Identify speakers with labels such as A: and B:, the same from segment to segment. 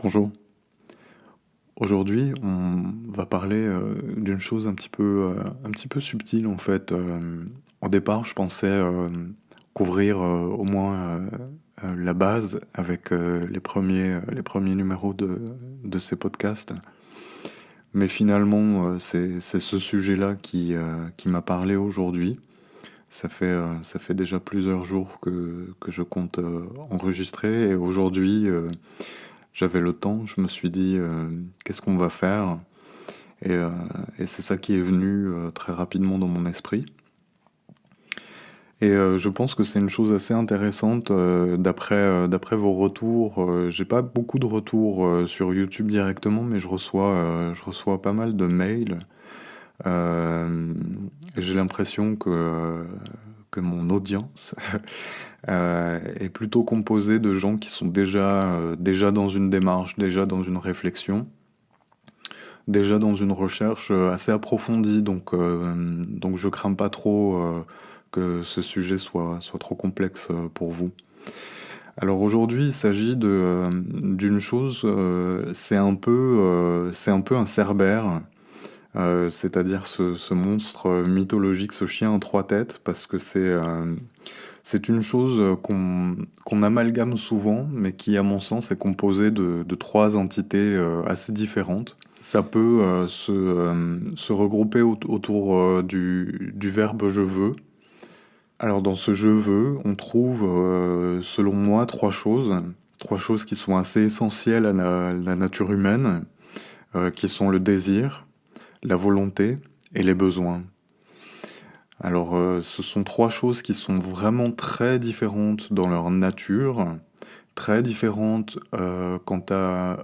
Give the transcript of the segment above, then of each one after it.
A: Bonjour. Aujourd'hui, on va parler d'une chose un petit peu subtile en fait. Au départ, je pensais couvrir au moins la base avec les premiers numéros de ces podcasts. Mais finalement, c'est ce sujet-là qui m'a parlé aujourd'hui. Ça fait déjà plusieurs jours que je compte enregistrer et aujourd'hui, j'avais le temps, je me suis dit qu'est-ce qu'on va faire? Et, euh, et c'est ça qui est venu très rapidement dans mon esprit. Et je pense que c'est une chose assez intéressante d'après vos retours. J'ai pas beaucoup de retours sur YouTube directement, mais je reçois pas mal de mails. Euh, j'ai l'impression que mon audience est plutôt composée de gens qui sont déjà dans une démarche, déjà dans une réflexion, déjà dans une recherche assez approfondie, donc je crains pas trop que ce sujet soit trop complexe pour vous. Alors aujourd'hui, il s'agit d'une chose, c'est un peu un cerbère, c'est-à-dire ce monstre mythologique, ce chien en trois têtes, parce que c'est une chose qu'on amalgame souvent, mais qui, à mon sens, est composée de trois entités assez différentes. Ça peut se regrouper autour du verbe je veux. Alors dans ce je veux, on trouve, selon moi, trois choses qui sont assez essentielles à la nature humaine, qui sont le désir, la volonté et les besoins. Alors ce sont trois choses qui sont vraiment très différentes dans leur nature, très différentes quant à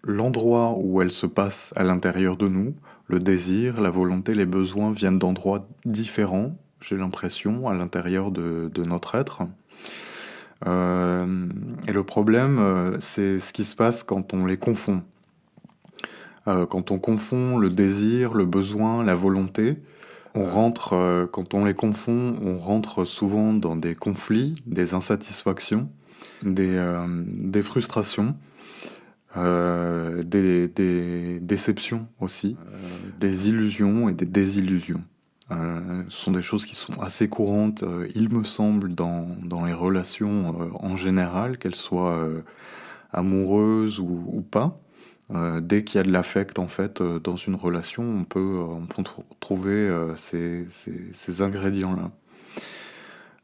A: l'endroit où elles se passent à l'intérieur de nous. Le désir, la volonté, les besoins viennent d'endroits différents, j'ai l'impression, à l'intérieur de notre être. Et le problème, c'est ce qui se passe quand on les confond. Quand on confond le désir, le besoin, la volonté, quand on les confond, on rentre souvent dans des conflits, des insatisfactions, des frustrations, des déceptions aussi, des illusions et des désillusions. Ce sont des choses qui sont assez courantes, il me semble, dans les relations en général, qu'elles soient amoureuses ou pas. Dès qu'il y a de l'affect, en fait, dans une relation, on peut trouver ces ingrédients-là.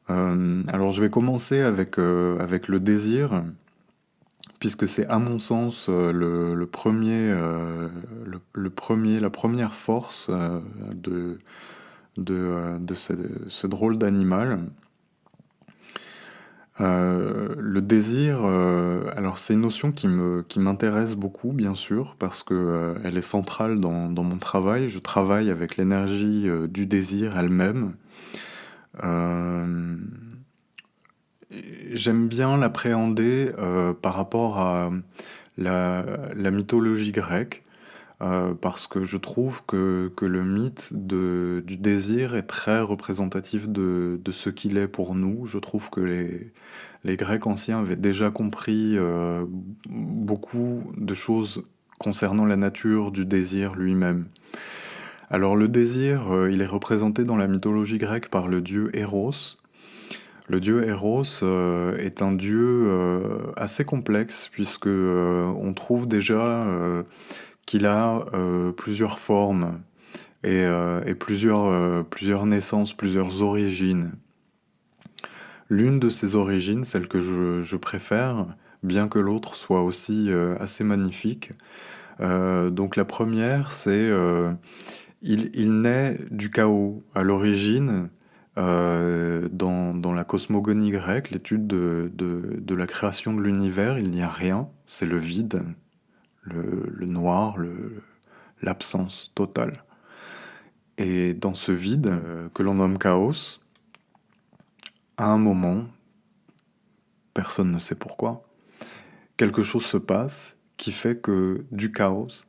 A: Alors, je vais commencer avec le désir, puisque c'est, à mon sens, la première force de ce drôle d'animal. Le désir, alors c'est une notion qui m'intéresse beaucoup, bien sûr, parce que elle est centrale dans mon travail. Je travaille avec l'énergie du désir elle-même. Euh, J'aime bien l'appréhender par rapport à la mythologie grecque, parce que je trouve que le mythe du désir est très représentatif de ce qu'il est pour nous. Je trouve que les Grecs anciens avaient déjà compris beaucoup de choses concernant la nature du désir lui-même. Alors le désir, il est représenté dans la mythologie grecque par le dieu Eros. Le dieu Eros est un dieu assez complexe puisque on trouve déjà qu'il a plusieurs formes et plusieurs naissances, plusieurs origines. L'une de ces origines, celle que je préfère, bien que l'autre soit aussi assez magnifique. Donc la première, c'est il naît du chaos. À l'origine, dans la cosmogonie grecque, l'étude de la création de l'univers, il n'y a rien, c'est le vide, le noir, l'absence totale. Et dans ce vide, que l'on nomme chaos, à un moment, personne ne sait pourquoi, quelque chose se passe qui fait que du chaos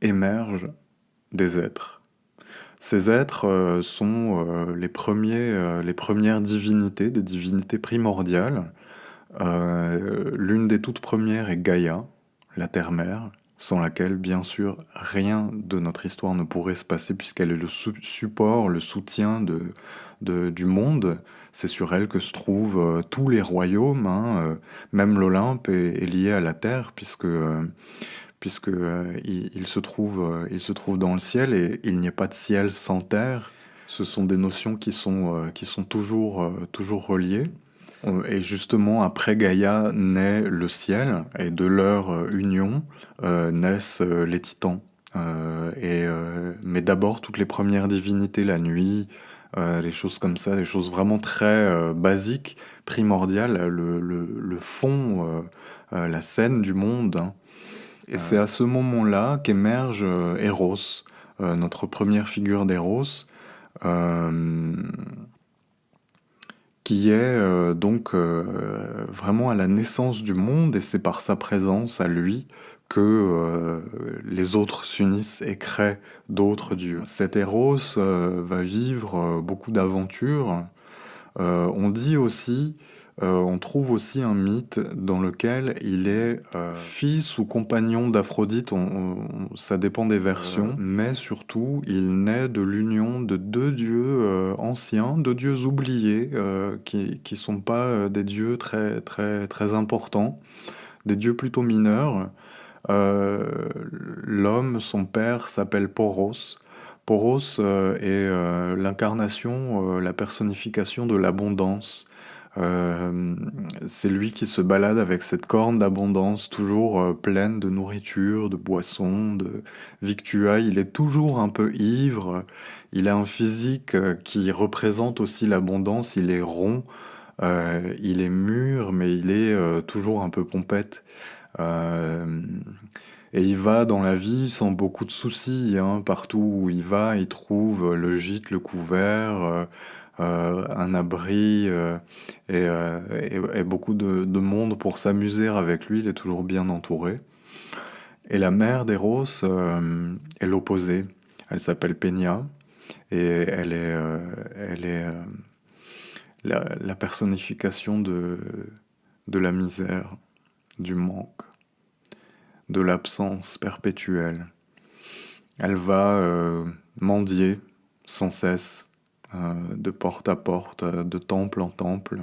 A: émergent des êtres. Ces êtres sont les premières divinités, des divinités primordiales. L'une des toutes premières est Gaïa, la terre-mère, sans laquelle, bien sûr, rien de notre histoire ne pourrait se passer, puisqu'elle est le support, le soutien du monde. C'est sur elle que se trouvent tous les royaumes, hein, même l'Olympe est lié à la terre, puisque il se trouve dans le ciel, et il n'y a pas de ciel sans terre. Ce sont des notions qui sont toujours reliées. Et justement, après Gaïa naît le ciel, et de leur union naissent les titans. Mais d'abord, toutes les premières divinités, la nuit, les choses comme ça, des choses vraiment très basiques, primordiales, le fond, la scène du monde, hein. Et c'est à ce moment-là qu'émerge Eros, notre première figure d'Eros, euh, qui est donc vraiment à la naissance du monde, et c'est par sa présence à lui que les autres s'unissent et créent d'autres dieux. Cet Eros va vivre beaucoup d'aventures. On dit aussi, on trouve aussi un mythe dans lequel il est fils ou compagnon d'Aphrodite, ça dépend des versions, mais surtout il naît de l'union de deux dieux anciens, deux dieux oubliés, qui sont pas des dieux très, très, très importants, des dieux plutôt mineurs. Euh, L'homme, son père, s'appelle Poros. Poros est l'incarnation, la personnification de l'abondance. Euh, c'est lui qui se balade avec cette corne d'abondance, toujours pleine de nourriture, de boissons, de victuailles. Il est toujours un peu ivre. Il a un physique qui représente aussi l'abondance. Il est rond, il est mûr, mais il est toujours un peu pompette. Euh, et il va dans la vie sans beaucoup de soucis, hein. Partout où il va, il trouve le gîte, le couvert, un abri, et beaucoup de monde pour s'amuser avec lui. Il est toujours bien entouré. Et la mère d'Eros est l'opposé. Elle s'appelle Peña, et elle est la personnification de la misère, du manque, de l'absence perpétuelle. Elle va mendier sans cesse, de porte à porte, de temple en temple,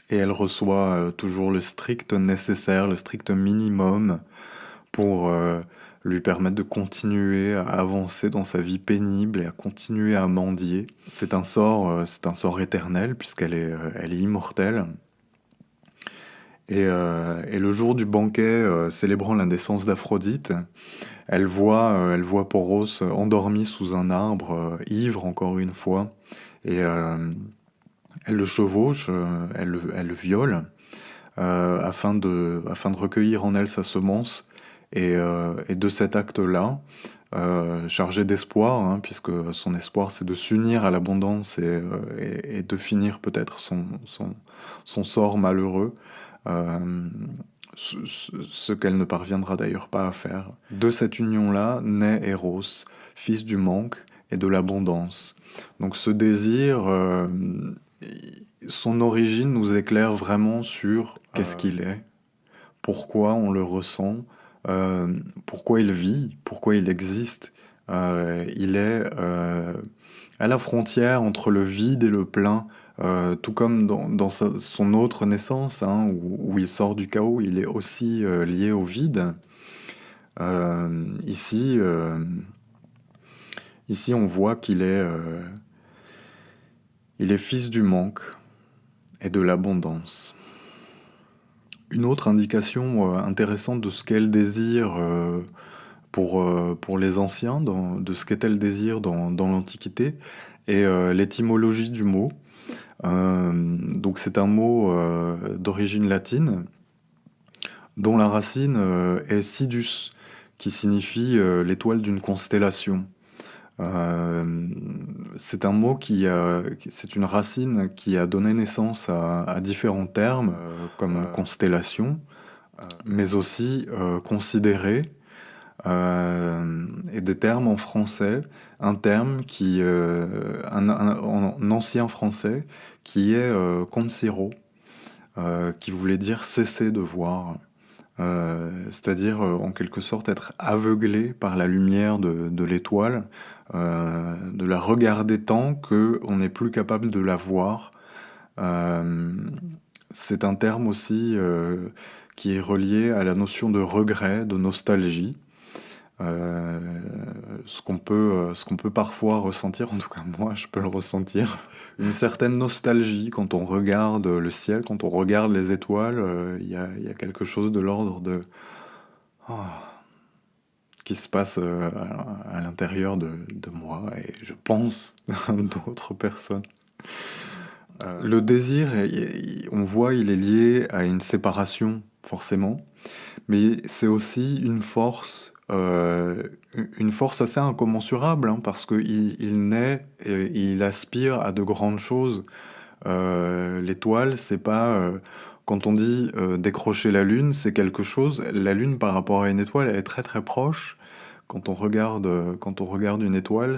A: et elle reçoit toujours le strict nécessaire, le strict minimum pour lui permettre de continuer à avancer dans sa vie pénible et à continuer à mendier. C'est un sort éternel, puisqu'elle est immortelle. Et le jour du banquet célébrant la naissance d'Aphrodite, elle voit Poros endormi sous un arbre, ivre encore une fois, et elle le chevauche, elle le viole, afin de recueillir en elle sa semence, et de cet acte-là, chargé d'espoir, hein, puisque son espoir c'est de s'unir à l'abondance, et de finir peut-être son sort malheureux, euh, ce qu'elle ne parviendra d'ailleurs pas à faire. De cette union-là naît Eros, fils du manque et de l'abondance. Donc ce désir, son origine nous éclaire vraiment sur qu'est-ce qu'il est, pourquoi on le ressent, pourquoi il vit, pourquoi il existe. Il est à la frontière entre le vide et le plein, tout comme dans son autre naissance, hein, où il sort du chaos, il est aussi lié au vide. Ici, ici, on voit il est fils du manque et de l'abondance. Une autre indication intéressante de ce qu'est le désir pour les anciens, de ce qu'était le désir dans l'Antiquité, est l'étymologie du mot. Donc c'est un mot d'origine latine, dont la racine est sidus, qui signifie l'étoile d'une constellation. C'est un mot c'est une racine qui a donné naissance à différents termes, comme constellation, mais aussi considéré, et des termes en français, un terme en ancien français, qui est consiro, qui voulait dire cesser de voir. C'est-à-dire en quelque sorte être aveuglé par la lumière de l'étoile, de la regarder tant qu'on n'est plus capable de la voir. Euh, c'est un terme aussi qui est relié à la notion de regret, de nostalgie. Euh, ce qu'on peut parfois ressentir, en tout cas moi je peux le ressentir, une certaine nostalgie quand on regarde le ciel, quand on regarde les étoiles, il y a quelque chose de l'ordre de ah, qui se passe à l'intérieur de moi et je pense d'autres personnes. Le désir, on voit, il est lié à une séparation, forcément, mais c'est aussi une force assez incommensurable, hein, parce qu'il il naît et il aspire à de grandes choses. L'étoile, c'est pas... quand on dit décrocher la Lune, c'est quelque chose. La Lune, par rapport à une étoile, elle est très très proche. Quand on regarde une étoile,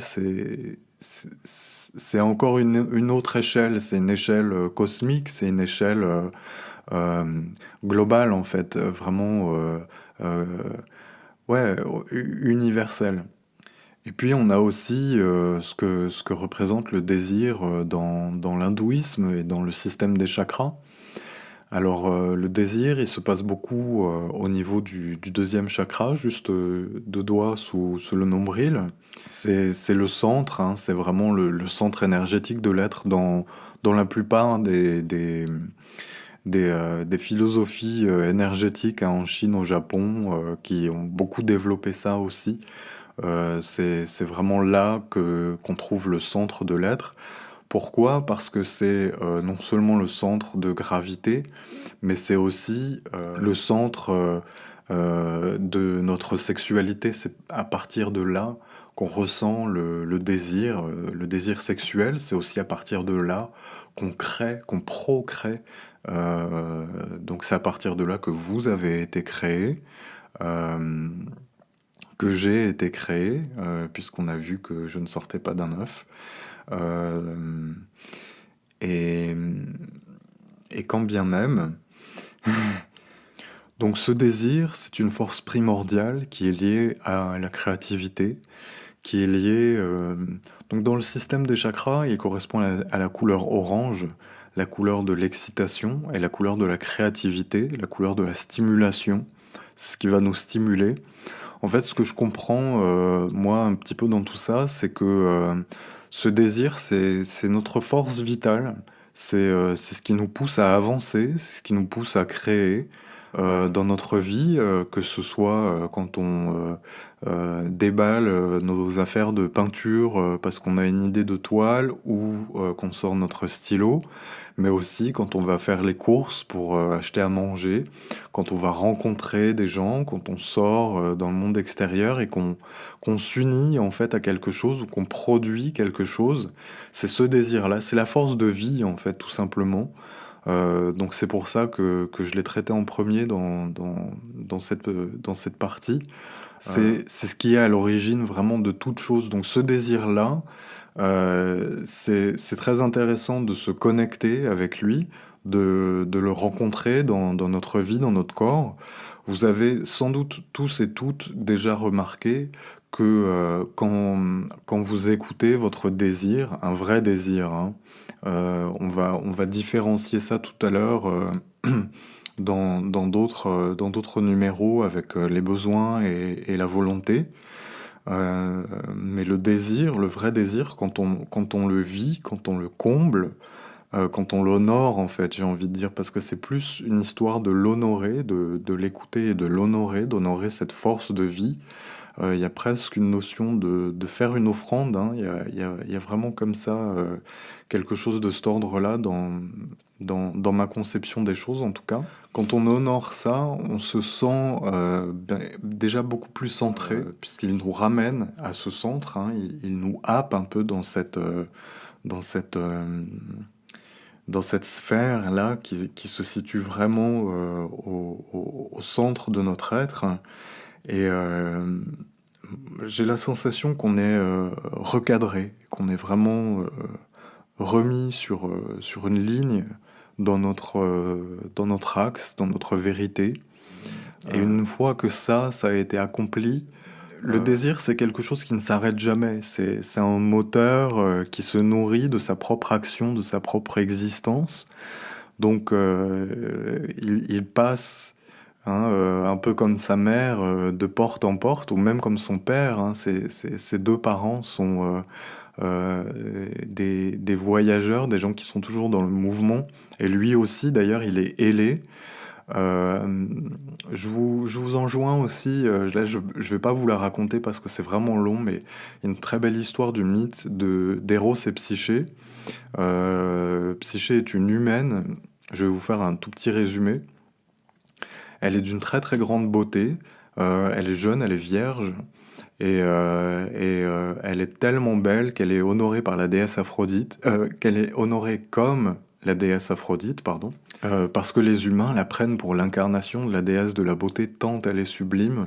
A: c'est encore une autre échelle. C'est une échelle cosmique, c'est une échelle euh, globale, en fait. Vraiment, euh, ouais, universelle. Et puis on a aussi ce que représente le désir dans l'hindouisme et dans le système des chakras. Alors le désir, il se passe beaucoup au niveau du deuxième chakra, juste deux doigts sous le nombril. C'est le centre, hein, c'est vraiment le centre énergétique de l'être dans la plupart des philosophies énergétiques, hein, en Chine, au Japon, qui ont beaucoup développé ça aussi. C'est vraiment là qu'on trouve le centre de l'être. Pourquoi? Parce que c'est non seulement le centre de gravité, mais c'est aussi le centre de notre sexualité. C'est à partir de là qu'on ressent le désir sexuel. C'est aussi à partir de là qu'on crée, qu'on procrée. Donc c'est à partir de là que vous avez été créé. Euh, que j'ai été créé, puisqu'on a vu que je ne sortais pas d'un œuf. Euh, et, et quand bien même, donc ce désir, c'est une force primordiale qui est liée à la créativité, qui est liée... donc dans le système des chakras, il correspond à la couleur orange, la couleur de l'excitation et la couleur de la créativité, la couleur de la stimulation. C'est ce qui va nous stimuler. En fait, ce que je comprends, moi, un petit peu dans tout ça, c'est que ce désir, c'est notre force vitale. C'est ce qui nous pousse à avancer, c'est ce qui nous pousse à créer dans notre vie, que ce soit quand on déballe nos affaires de peinture parce qu'on a une idée de toile ou qu'on sort notre stylo, mais aussi quand on va faire les courses pour acheter à manger, quand on va rencontrer des gens, quand on sort dans le monde extérieur et qu'on s'unit en fait à quelque chose ou qu'on produit quelque chose. C'est ce désir-là, c'est la force de vie en fait tout simplement. Donc c'est pour ça que je l'ai traité en premier dans cette partie. C'est ce qui est à l'origine vraiment de toute chose. Donc ce désir-là, c'est très intéressant de se connecter avec lui, de le rencontrer dans notre vie, dans notre corps. Vous avez sans doute tous et toutes déjà remarqué que quand vous écoutez votre désir, un vrai désir, hein, on va différencier ça tout à l'heure dans d'autres numéros avec les besoins et la volonté. Mais le désir, le vrai désir, quand on le vit, quand on le comble, quand on l'honore, en fait, j'ai envie de dire, parce que c'est plus une histoire de l'honorer, de l'écouter et de l'honorer, d'honorer cette force de vie. Il y a presque une notion de faire une offrande, hein. Il y a vraiment comme ça quelque chose de cet ordre-là dans ma conception des choses, en tout cas. Quand on honore ça, on se sent déjà beaucoup plus centré, puisqu'il nous ramène à ce centre, hein. Il nous happe un peu dans cette, euh, dans cette sphère-là qui se situe vraiment au centre de notre être. Et j'ai la sensation qu'on est recadré, qu'on est vraiment remis sur une ligne dans notre axe, dans notre vérité. Et une fois que ça a été accompli, le désir, c'est quelque chose qui ne s'arrête jamais. C'est un moteur qui se nourrit de sa propre action, de sa propre existence. Donc, il passe, hein, un peu comme sa mère, de porte en porte, ou même comme son père. Hein. Ses deux parents sont des voyageurs, des gens qui sont toujours dans le mouvement. Et lui aussi, d'ailleurs, il est ailé. Euh, je vous enjoins aussi, là je vais pas vous la raconter parce que c'est vraiment long, mais il y a une très belle histoire du mythe d'Héros et Psyché. Psyché est une humaine, je vais vous faire un tout petit résumé. Elle est d'une très très grande beauté, elle est jeune, elle est vierge, et elle est tellement belle qu'elle est honorée par la déesse Aphrodite, qu'elle est honorée comme la déesse Aphrodite, pardon, parce que les humains la prennent pour l'incarnation de la déesse de la beauté tant elle est sublime,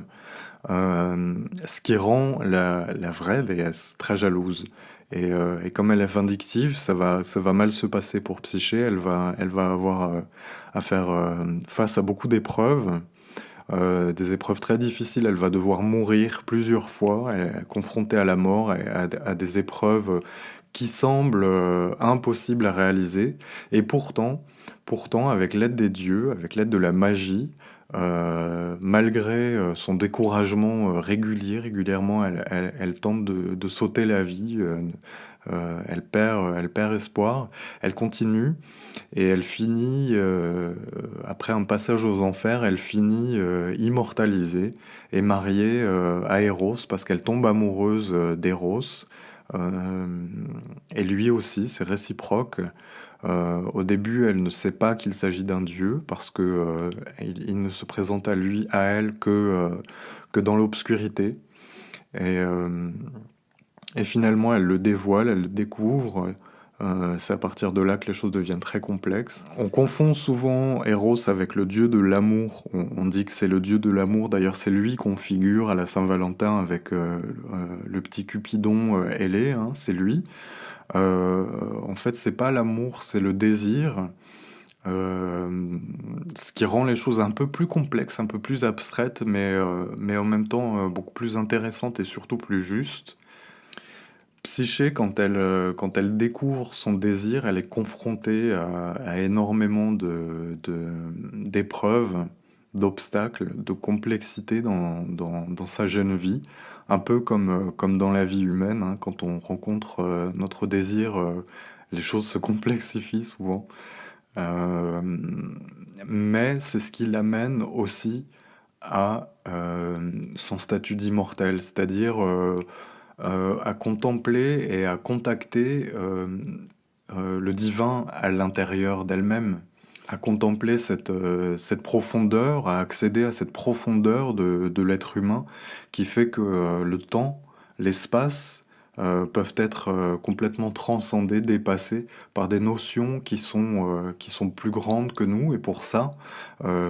A: ce qui rend la vraie déesse très jalouse. Et comme elle est vindictive, ça va mal se passer pour Psyché, elle va avoir à faire face à beaucoup d'épreuves. Des épreuves très difficiles, elle va devoir mourir plusieurs fois, elle est confrontée à la mort et à des épreuves qui semblent impossibles à réaliser. Et pourtant, avec l'aide des dieux, avec l'aide de la magie, malgré son découragement régulièrement, elle tente de sauter la vie, elle perd espoir, elle continue. Et elle finit, après un passage aux enfers, elle finit immortalisée et mariée à Eros parce qu'elle tombe amoureuse d'Eros. Euh, et lui aussi, c'est réciproque. Au début, elle ne sait pas qu'il s'agit d'un dieu parce que il ne se présente à lui, à elle, que dans l'obscurité. Et, euh, et finalement, elle le dévoile, elle le découvre. C'est à partir de là que les choses deviennent très complexes. On confond souvent Eros avec le dieu de l'amour. On dit que c'est le dieu de l'amour. D'ailleurs, c'est lui qu'on figure à la Saint-Valentin avec le petit Cupidon ailé. Hein, c'est lui. Euh, En fait, c'est pas l'amour, c'est le désir. Euh, Ce qui rend les choses un peu plus complexes, un peu plus abstraites, mais en même temps beaucoup plus intéressantes et surtout plus justes. Psyché, quand elle découvre son désir, elle est confrontée à énormément d'épreuves, d'obstacles, de complexité dans sa jeune vie. Un peu comme dans la vie humaine, hein, quand on rencontre notre désir, les choses se complexifient souvent. Euh, mais c'est ce qui l'amène aussi à son statut d'immortel, c'est-à-dire à contempler et à contacter le divin à l'intérieur d'elle-même, à contempler cette profondeur, à accéder à cette profondeur de l'être humain qui fait que le temps, l'espace peuvent être complètement transcendés, dépassés par des notions qui sont plus grandes que nous. Et pour ça,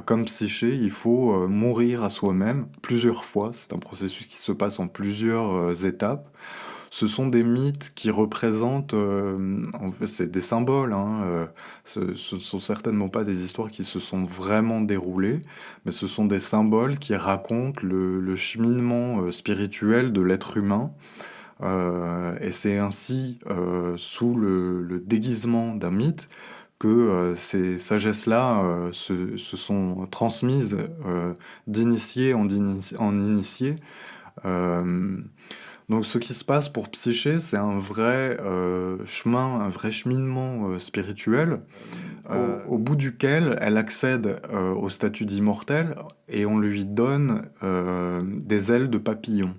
A: comme Psyché, il faut mourir à soi-même plusieurs fois. C'est un processus qui se passe en plusieurs étapes. Ce sont des mythes qui représentent, en fait, c'est des symboles. Hein, ce ne sont certainement pas des histoires qui se sont vraiment déroulées, mais ce sont des symboles qui racontent le cheminement spirituel de l'être humain. Et c'est ainsi, sous le déguisement d'un mythe, que ces sagesses-là se sont transmises d'initié en initié. Euh, donc ce qui se passe pour Psyché, c'est un vrai chemin, un vrai cheminement spirituel, au bout duquel elle accède au statut d'immortel et on lui donne des ailes de papillon.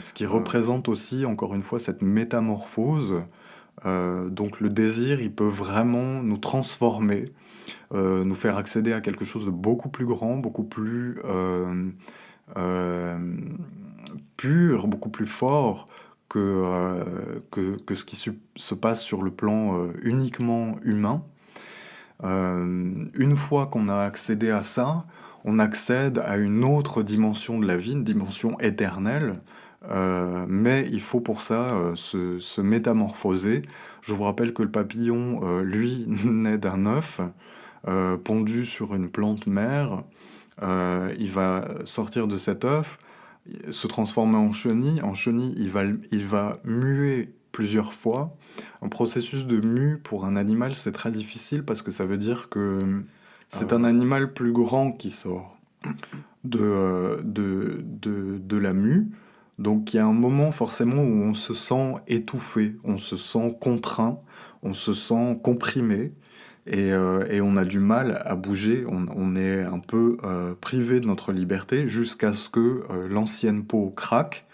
A: Ce qui représente aussi, encore une fois, cette métamorphose. Donc le désir, il peut vraiment nous transformer, nous faire accéder à quelque chose de beaucoup plus grand, beaucoup plus euh, pur, beaucoup plus fort que ce qui se passe sur le plan uniquement humain. Une fois qu'on a accédé à ça, on accède à une autre dimension de la vie, une dimension éternelle, mais il faut pour ça se métamorphoser. Je vous rappelle que le papillon, lui, naît d'un œuf pondu sur une plante mère, il va sortir de cet œuf, se transformer en chenille. En chenille, il va muer plusieurs fois. Un processus de mue pour un animal, c'est très difficile parce que ça veut dire que c'est un animal plus grand qui sort de la mue. Donc il y a un moment forcément où on se sent étouffé, on se sent contraint, on se sent comprimé et on a du mal à bouger, on est un peu privé de notre liberté jusqu'à ce que l'ancienne peau craque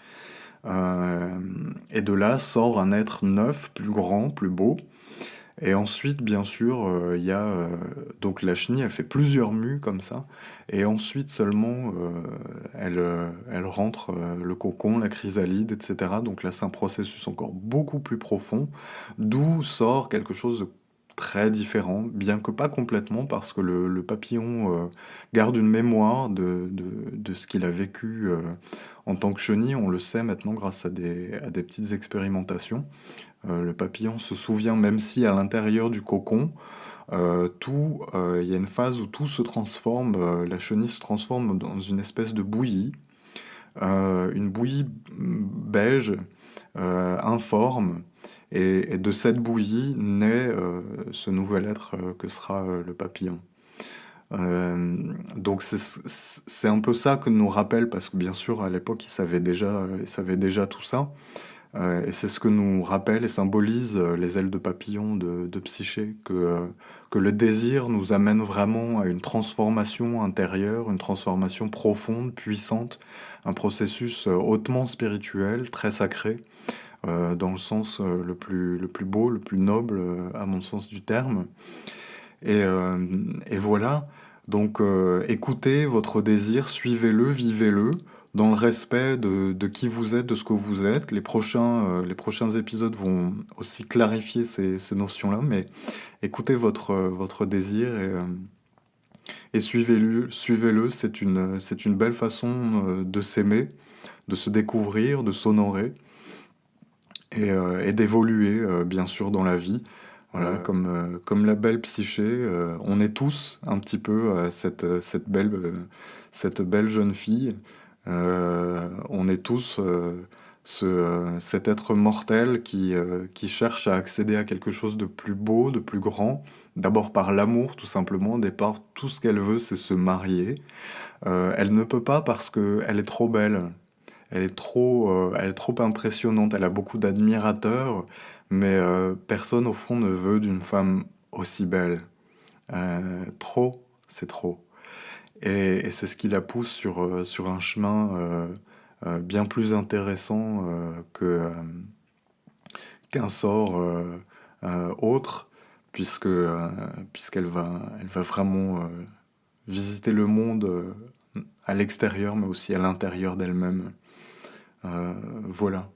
A: et de là sort un être neuf, plus grand, plus beau. Et ensuite, bien sûr, il y a donc la chenille, elle fait plusieurs mues comme ça, et ensuite seulement elle rentre le cocon, la chrysalide, etc. Donc là, c'est un processus encore beaucoup plus profond, d'où sort quelque chose de très différent, bien que pas complètement, parce que le papillon garde une mémoire de ce qu'il a vécu en tant que chenille. On le sait maintenant grâce à des petites expérimentations. Le papillon se souvient, même si à l'intérieur du cocon, il y a une phase où tout se transforme, la chenille se transforme dans une espèce de bouillie, une bouillie beige, informe, et de cette bouillie naît ce nouvel être que sera le papillon. Donc c'est un peu ça que nous rappelle, parce que bien sûr à l'époque ils savaient déjà tout ça. Et c'est ce que nous rappelle et symbolise les ailes de papillon de Psyché, que le désir nous amène vraiment à une transformation intérieure, une transformation profonde, puissante, un processus hautement spirituel, très sacré, dans le sens le plus beau, le plus noble, à mon sens du terme. Et voilà, donc écoutez votre désir, suivez-le, vivez-le, dans le respect de qui vous êtes, de ce que vous êtes. Les prochains épisodes vont aussi clarifier ces notions-là, mais écoutez votre désir et suivez-le, suivez-le. C'est une belle façon de s'aimer, de se découvrir, de s'honorer et d'évoluer, bien sûr, dans la vie. Voilà, comme la belle Psyché, on est tous un petit peu cette belle jeune fille. On est tous cet être mortel qui cherche à accéder à quelque chose de plus beau, de plus grand. D'abord par l'amour, tout simplement. Au départ, tout ce qu'elle veut, c'est se marier. Elle ne peut pas parce qu'elle est trop belle. Elle est trop impressionnante, elle a beaucoup d'admirateurs, mais personne au fond ne veut d'une femme aussi belle. Trop, c'est trop. Et c'est ce qui la pousse sur un chemin bien plus intéressant qu'un sort autre, puisqu'elle va vraiment visiter le monde à l'extérieur, mais aussi à l'intérieur d'elle-même. Voilà.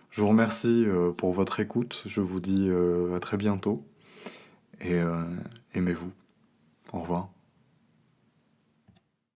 A: Je vous remercie pour votre écoute. Je vous dis à très bientôt. Et aimez-vous. Au revoir.